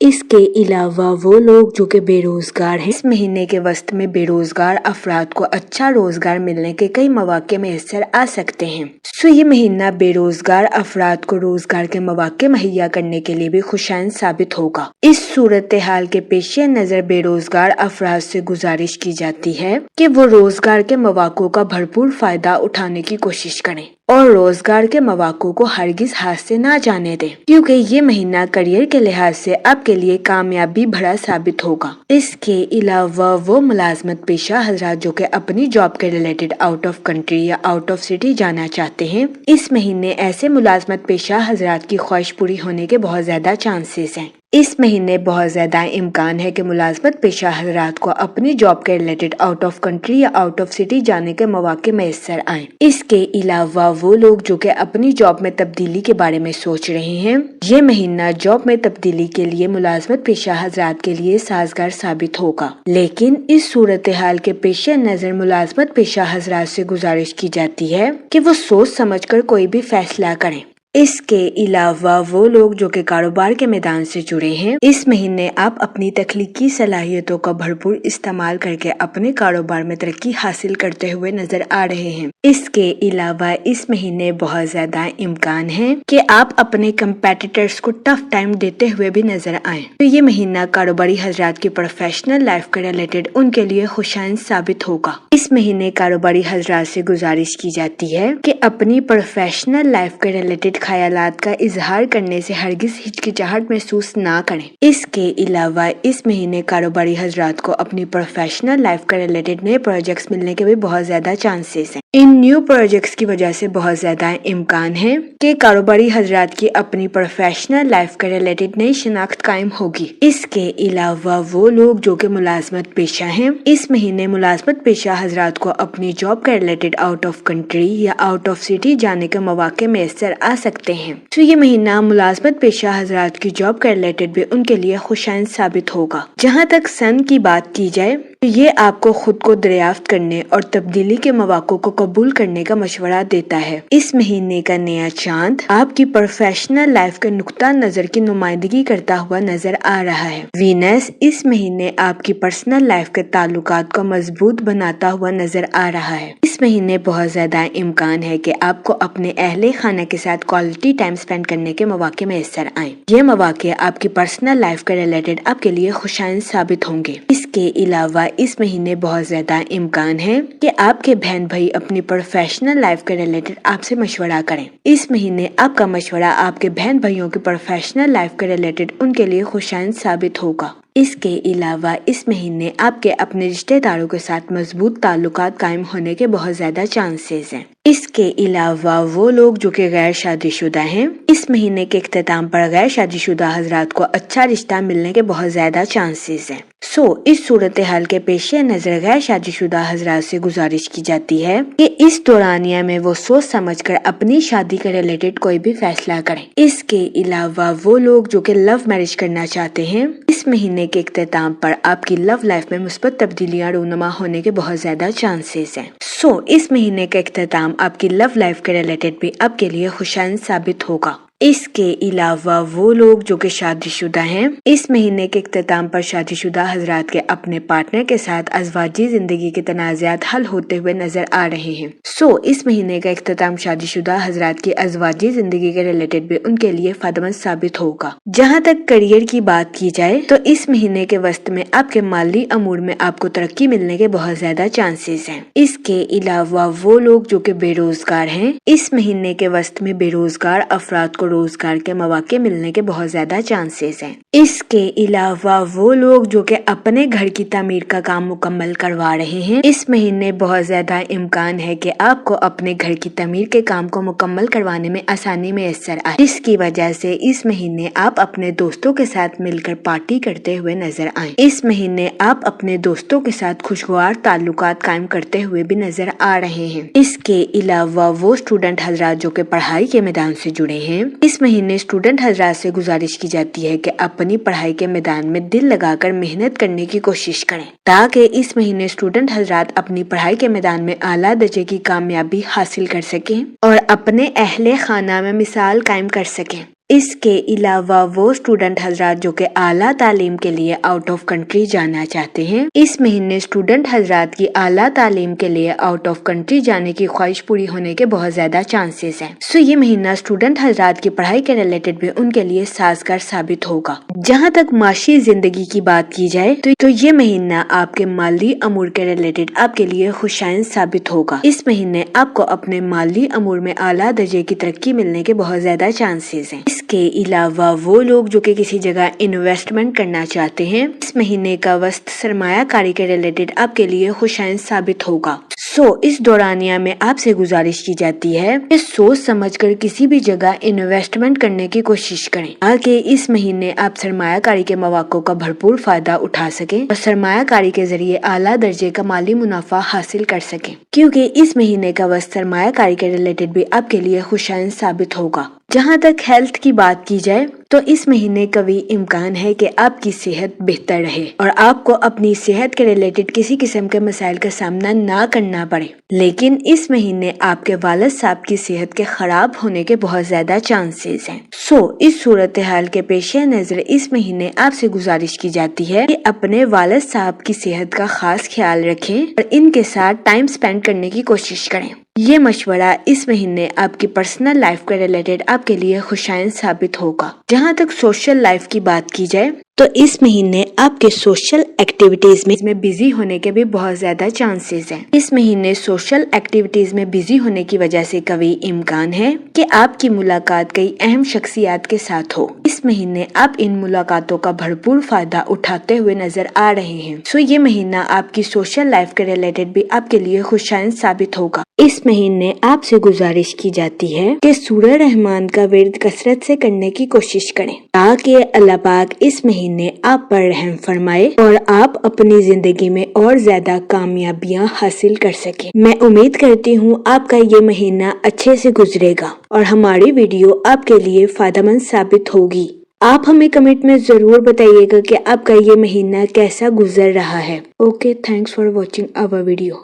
اس کے علاوہ وہ لوگ جو کہ بے روزگار ہیں، اس مہینے کے وسط میں بے روزگار افراد کو اچھا روزگار ملنے کے کئی مواقع میسر آ سکتے ہیں۔ یہ مہینہ بے روزگار افراد کو روزگار کے مواقع مہیا کرنے کے لیے بھی خوشائن ثابت ہوگا۔ اس صورتحال کے پیش نظر بے روزگار افراد سے گزارش کی جاتی ہے کہ وہ روزگار کے مواقع کا بھرپور فائدہ اٹھانے کی کوشش کریں اور روزگار کے مواقع کو ہرگز ہاتھ سے نہ جانے دیں، کیونکہ یہ مہینہ کیریئر کے لحاظ سے آپ کے لیے کامیابی بھرا ثابت ہوگا۔ اس کے علاوہ وہ ملازمت پیشہ حضرات جو کہ اپنی جاب کے ریلیٹڈ آؤٹ آف کنٹری یا آؤٹ آف سٹی جانا چاہتے ہیں، اس مہینے ایسے ملازمت پیشہ حضرات کی خواہش پوری ہونے کے بہت زیادہ چانسز ہیں۔ اس مہینے بہت زیادہ امکان ہے کہ ملازمت پیشہ حضرات کو اپنی جاب کے ریلیٹڈ آؤٹ آف کنٹری یا آؤٹ آف سٹی جانے کے مواقع میسر آئیں۔ اس کے علاوہ وہ لوگ جو کہ اپنی جاب میں تبدیلی کے بارے میں سوچ رہے ہیں، یہ مہینہ جاب میں تبدیلی کے لیے ملازمت پیشہ حضرات کے لیے سازگار ثابت ہوگا، لیکن اس صورتحال کے پیش نظر ملازمت پیشہ حضرات سے گزارش کی جاتی ہے کہ وہ سوچ سمجھ کر کوئی بھی فیصلہ کریں۔ اس کے علاوہ وہ لوگ جو کہ کاروبار کے میدان سے جڑے ہیں، اس مہینے آپ اپنی تخلیقی صلاحیتوں کا بھرپور استعمال کر کے اپنے کاروبار میں ترقی حاصل کرتے ہوئے نظر آ رہے ہیں۔ اس کے علاوہ اس مہینے بہت زیادہ امکان ہے کہ آپ اپنے کمپیٹیٹرز کو ٹف ٹائم دیتے ہوئے بھی نظر آئیں۔ تو یہ مہینہ کاروباری حضرات کی پروفیشنل لائف کے ریلیٹڈ ان کے لیے خوشائن ثابت ہوگا۔ اس مہینے کاروباری حضرات سے گزارش کی جاتی ہے کہ اپنی پروفیشنل لائف کے ریلیٹڈ خیالات کا اظہار کرنے سے ہرگز ہچکچاہٹ محسوس نہ کریں۔ اس کے علاوہ اس مہینے کاروباری حضرات کو اپنی پروفیشنل لائف کے ریلیٹڈ نئے پروجیکٹس ملنے کے بھی بہت زیادہ چانسز ہیں۔ ان نیو پروجیکٹس کی وجہ سے بہت زیادہ امکان ہے کہ کاروباری حضرات کی اپنی پروفیشنل لائف کے ریلیٹڈ نئی شناخت قائم ہوگی۔ اس کے علاوہ وہ لوگ جو کہ ملازمت پیشہ ہیں، اس مہینے ملازمت پیشہ حضرات کو اپنی جاب کے ریلیٹڈ آؤٹ آف کنٹری یا آؤٹ آف سٹی جانے کے مواقع میسر آ سکتے ہیں۔ تو یہ مہینہ ملازمت پیشہ حضرات کی جاب کے ریلیٹڈ بھی ان کے لیے خوشائن ثابت ہوگا۔ جہاں تک سن کی بات کی جائے تو یہ آپ کو خود کو دریافت کرنے اور تبدیلی کے مواقع کو قبول کرنے کا مشورہ دیتا ہے۔ اس مہینے کا نیا چاند آپ کی پروفیشنل لائف کے نقطہ نظر کی نمائندگی کرتا ہوا نظر آ رہا ہے۔ وینس اس مہینے آپ کی پرسنل لائف کے تعلقات کو مضبوط بناتا ہوا نظر آ رہا ہے۔ اس مہینے بہت زیادہ امکان ہے کہ آپ کو اپنے اہل خانہ کے ساتھ کوالٹی ٹائم سپینڈ کرنے کے مواقع میسر آئیں۔ یہ مواقع آپ کی پرسنل لائف کے ریلیٹڈ آپ کے لیے خوشائن ثابت ہوں گے۔ اس کے علاوہ اس مہینے بہت زیادہ امکان ہے کہ آپ کے بہن بھائی اپنی پروفیشنل لائف کے ریلیٹڈ آپ سے مشورہ کریں۔ اس مہینے آپ کا مشورہ آپ کے بہن بھائیوں کی پروفیشنل لائف کے ریلیٹڈ ان کے لیے خوشائن ثابت ہوگا۔ اس کے علاوہ اس مہینے آپ کے اپنے رشتہ داروں کے ساتھ مضبوط تعلقات قائم ہونے کے بہت زیادہ چانسز ہیں۔ اس کے علاوہ وہ لوگ جو کہ غیر شادی شدہ ہیں، اس مہینے کے اختتام پر غیر شادی شدہ حضرات کو اچھا رشتہ ملنے کے بہت زیادہ چانسز ہیں۔ اس صورتحال کے پیش نظر غیر شادی شدہ حضرات سے گزارش کی جاتی ہے کہ اس دورانیہ میں وہ سوچ سمجھ کر اپنی شادی کے ریلیٹڈ کوئی بھی فیصلہ کریں۔ اس کے علاوہ وہ لوگ جو کہ لو میرج کرنا چاہتے ہیں، اس مہینے کے اختتام پر آپ کی لو لائف میں مثبت تبدیلیاں رونما ہونے کے بہت زیادہ چانسز ہیں۔ اس مہینے کا اختتام آپ کی لو لائف کے ریلیٹڈ بھی آپ کے لیے خوشائن ثابت ہوگا۔ اس کے علاوہ وہ لوگ جو کہ شادی شدہ ہیں، اس مہینے کے اختتام پر شادی شدہ حضرات کے اپنے پارٹنر کے ساتھ ازواجی زندگی کے تنازعات حل ہوتے ہوئے نظر آ رہے ہیں۔ اس مہینے کا اختتام شادی شدہ حضرات کی ازواجی زندگی کے ریلیٹڈ بھی ان کے لیے فائدہ مند ثابت ہوگا۔ جہاں تک کیریئر کی بات کی جائے تو اس مہینے کے وسط میں آپ کے مالی امور میں آپ کو ترقی ملنے کے بہت زیادہ چانسز ہیں۔ اس کے علاوہ وہ لوگ جو کہ بے روزگار ہیں، اس مہینے کے وسط میں بے روزگار افراد کو روزگار کے مواقع ملنے کے بہت زیادہ چانسز ہیں۔ اس کے علاوہ وہ لوگ جو کہ اپنے گھر کی تعمیر کا کام مکمل کروا رہے ہیں، اس مہینے بہت زیادہ امکان ہے کہ آپ کو اپنے گھر کی تعمیر کے کام کو مکمل کروانے میں آسانی میسر آئے، جس کی وجہ سے اس مہینے آپ اپنے دوستوں کے ساتھ مل کر پارٹی کرتے ہوئے نظر آئیں۔ اس مہینے آپ اپنے دوستوں کے ساتھ خوشگوار تعلقات قائم کرتے ہوئے بھی نظر آ رہے ہیں۔ اس کے علاوہ وہ اسٹوڈنٹ حضرات جو کہ پڑھائی کے میدان سے جڑے ہیں، اس مہینے اسٹوڈنٹ حضرات سے گزارش کی جاتی ہے کہ اپنی پڑھائی کے میدان میں دل لگا کر محنت کرنے کی کوشش کریں، تاکہ اس مہینے اسٹوڈنٹ حضرات اپنی پڑھائی کے میدان میں اعلیٰ درجے کی کامیابی حاصل کر سکیں اور اپنے اہل خانہ میں مثال قائم کر سکیں۔ اس کے علاوہ وہ اسٹوڈنٹ حضرات جو کہ اعلیٰ تعلیم کے لیے آؤٹ آف کنٹری جانا چاہتے ہیں، اس مہینے اسٹوڈنٹ حضرات کی اعلیٰ تعلیم کے لیے آؤٹ آف کنٹری جانے کی خواہش پوری ہونے کے بہت زیادہ چانسز ہیں۔ یہ مہینہ اسٹوڈنٹ حضرات کی پڑھائی کے ریلیٹڈ بھی ان کے لیے سازگار ثابت ہوگا۔ جہاں تک معاشی زندگی کی بات کی جائے تو یہ مہینہ آپ کے مالی امور کے ریلیٹڈ آپ کے لیے خوشائن ثابت ہوگا۔ اس مہینے آپ کو اپنے مالی امور میں اعلیٰ درجے کی ترقی ملنے کے بہت زیادہ چانسز ہیں۔ اس کے علاوہ وہ لوگ جو کہ کسی جگہ انویسٹمنٹ کرنا چاہتے ہیں، اس مہینے کا وسط سرمایہ کاری کے ریلیٹڈ آپ کے لیے خوشائن ثابت ہوگا۔ اس دورانیہ میں آپ سے گزارش کی جاتی ہے کہ سوچ سمجھ کر کسی بھی جگہ انویسٹمنٹ کرنے کی کوشش کریں تاکہ اس مہینے آپ سرمایہ کاری کے مواقع کا بھرپور فائدہ اٹھا سکیں اور سرمایہ کاری کے ذریعے اعلیٰ درجے کا مالی منافع حاصل کر سکیں، کیونکہ اس مہینے کا وسط سرمایہ کاری کے ریلیٹڈ بھی آپ کے لیے خوشائن ثابت ہوگا۔ جہاں تک ہیلتھ کی بات کی جائے تو اس مہینے قوی امکان ہے کہ آپ کی صحت بہتر رہے اور آپ کو اپنی صحت کے ریلیٹڈ کسی قسم کے مسائل کا سامنا نہ کرنا پڑے، لیکن اس مہینے آپ کے والد صاحب کی صحت کے خراب ہونے کے بہت زیادہ چانسز ہیں۔ اس صورتحال کے پیش نظر اس مہینے آپ سے گزارش کی جاتی ہے کہ اپنے والد صاحب کی صحت کا خاص خیال رکھیں اور ان کے ساتھ ٹائم سپینڈ کرنے کی کوشش کریں۔ یہ مشورہ اس مہینے آپ کی پرسنل لائف کے ریلیٹڈ آپ کے لیے خوشائن ثابت ہوگا۔ جہاں تک سوشل لائف کی بات کی جائے تو اس مہینے آپ کے سوشل ایکٹیویٹیز میں بزی ہونے کے بھی بہت زیادہ چانسز ہیں۔ اس مہینے سوشل ایکٹیویٹیز میں بزی ہونے کی وجہ سے قوی امکان ہے کہ آپ کی ملاقات کئی اہم شخصیات کے ساتھ ہو۔ اس مہینے آپ ان ملاقاتوں کا بھرپور فائدہ اٹھاتے ہوئے نظر آ رہے ہیں۔ یہ مہینہ آپ کی سوشل لائف کے ریلیٹڈ بھی آپ کے لیے خوشائن ثابت ہوگا۔ اس مہینے آپ سے گزارش کی جاتی ہے کہ سورہ رحمان کا ورد کثرت سے کرنے کی کوشش کریں تاکہ اللہ پاک اس مہینے آپ پر رحم فرمائے اور آپ اپنی زندگی میں اور زیادہ کامیابیاں حاصل کر سکیں۔ میں امید کرتی ہوں آپ کا یہ مہینہ اچھے سے گزرے گا اور ہماری ویڈیو آپ کے لیے فائدہ مند ثابت ہوگی۔ آپ ہمیں کمنٹ میں ضرور بتائیے گا کہ آپ کا یہ مہینہ کیسا گزر رہا ہے۔ Okay, thanks for watching our video.